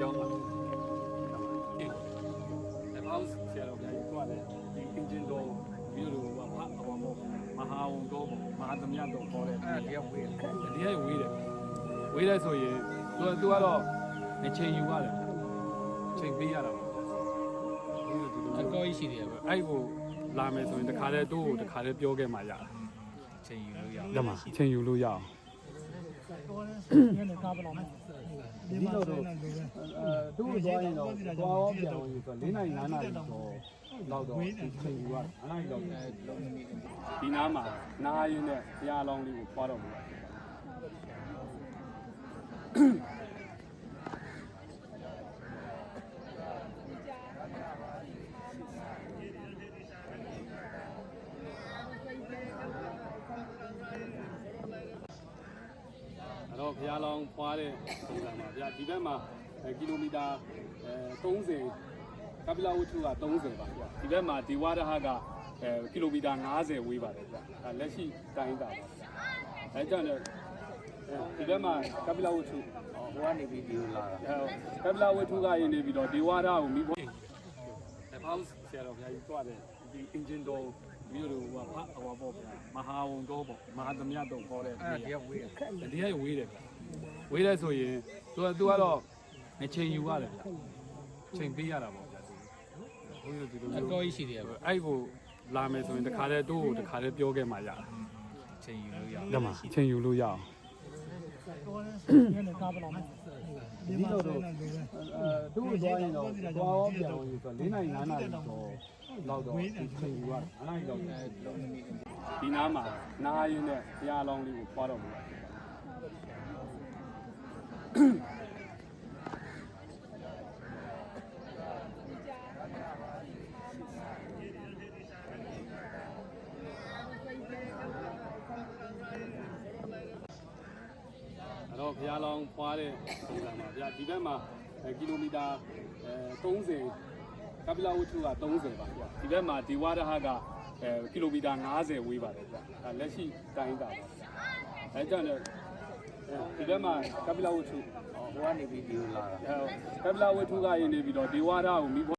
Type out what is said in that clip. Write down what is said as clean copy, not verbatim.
ကျောင်းမှာအောက်ဆရာတော်ဘုရားကြီးသွားတယ်ဒီအင်ဂျင်တော်ပြီးလို့ဟောမဟာဝုံတော်မဟာသမယတော်ခေါ်တယ်တရားဝေးတယ်ဝေးတယ်ဆိုရင်သူကတော့အချိန်ယူရတယ်အချိန်ပေးရတာပေါ့အတော်ကြီးရှိတယ်ပဲအဲ့ကိုလာမယ်ဆိုရင်တခါတည်းတို့ကိုတခါတည်းပြောခဲ့မှရတာအချိန်ယူလို့ရအောင်အချိန်ယူလို့ရအောင်ဒီလိုတော့တို့သွားရင်တော့သွားရောပြန်လို့ဆို4နိုင်5နိုင်တော့လောက်တော့ချိန်ယူရ5နိုင်တော့ဒီနားမှာနားရင်းနဲ့ဘုရားလောင်းလေးကိုပွားတော့မှာတော့ဘုရားလောင်းဖွားတဲ့ပုံစံပါဗျာဒီဘက်မှာကီလိုမီတာ30ကပိလဝတ္ထုက30ပါဗျာဒီဘက်မှာဒီဝါဒဟကကီလိုမီတာ50ဝေးပါတယ်ဗျာလက်ရှိတိုင်းတာပါအဲကြောင့်လည်းဒီဘက်မှာကပိလဝတ္ထုဟိုကနေပြီးဒီလိုလာတာကပိလဝတ္ထုကယင်းနေပြီးတော့ဒီဝါဒကိုမိဖို့အောက်ဆရာတော်ဘုရားကြီးသွားတယ်ဒီအင်ဂျင်တော်ပြီးတော့ဟောပေါ့ဗျာမဟာဝုံတော်ပေါ့မဟာသမယတော်ခေါ်တယ်တရားဝေးတယ်ဝေးတယ်ဆိုရင်သူကတော့အချိန်ယူရတယ်ဗျအချိန်ပေးရတာပေါ့ဗျာဘုန်းကြီးတို့ဒီလိုအတော်ကြီးရှိတယ်ပဲအဲ့ကိုလာမယ်ဆိုရင်တခါတည်းတို့ကိုတခါတည်းပြောခဲ့မှရတာအချိန်ယူလို့ရအောင်အချိန်ယူလို့ရအောင်ဒီလိုတော့တို့သွားရင်တော့သွားရောပြန်လို့ဆို4နိုင်5နိုင်တော့လောက်တော့ချိန်ယူရ5နိုင်တော့ဒီနားမှာနားရင်းနဲ့ဘုရားလောင်းလေးကိုပွားတော့မှာတော့ဘုရားလောင်းဖွားတဲ့ပုံစံပါဗျာဒီဘက်မှာကီလိုမီတာ30ကပိလဝတ္ထုက30ပါဗျာဒီဘက်မှာဒီဝါဒဟကကီလိုမီတာ50ဝေးပါတယ်ဗျာလက်ရှိတိုင်းတာပါအဲကြောင့်လည်းဒီဘက်မှာကပိလဝတ္ထုဟိုကနေပြီးဒီလိုလာတာကပိလဝတ္ထုကယင်းနေပြီးတော့ဒီဝါဒကိုမိ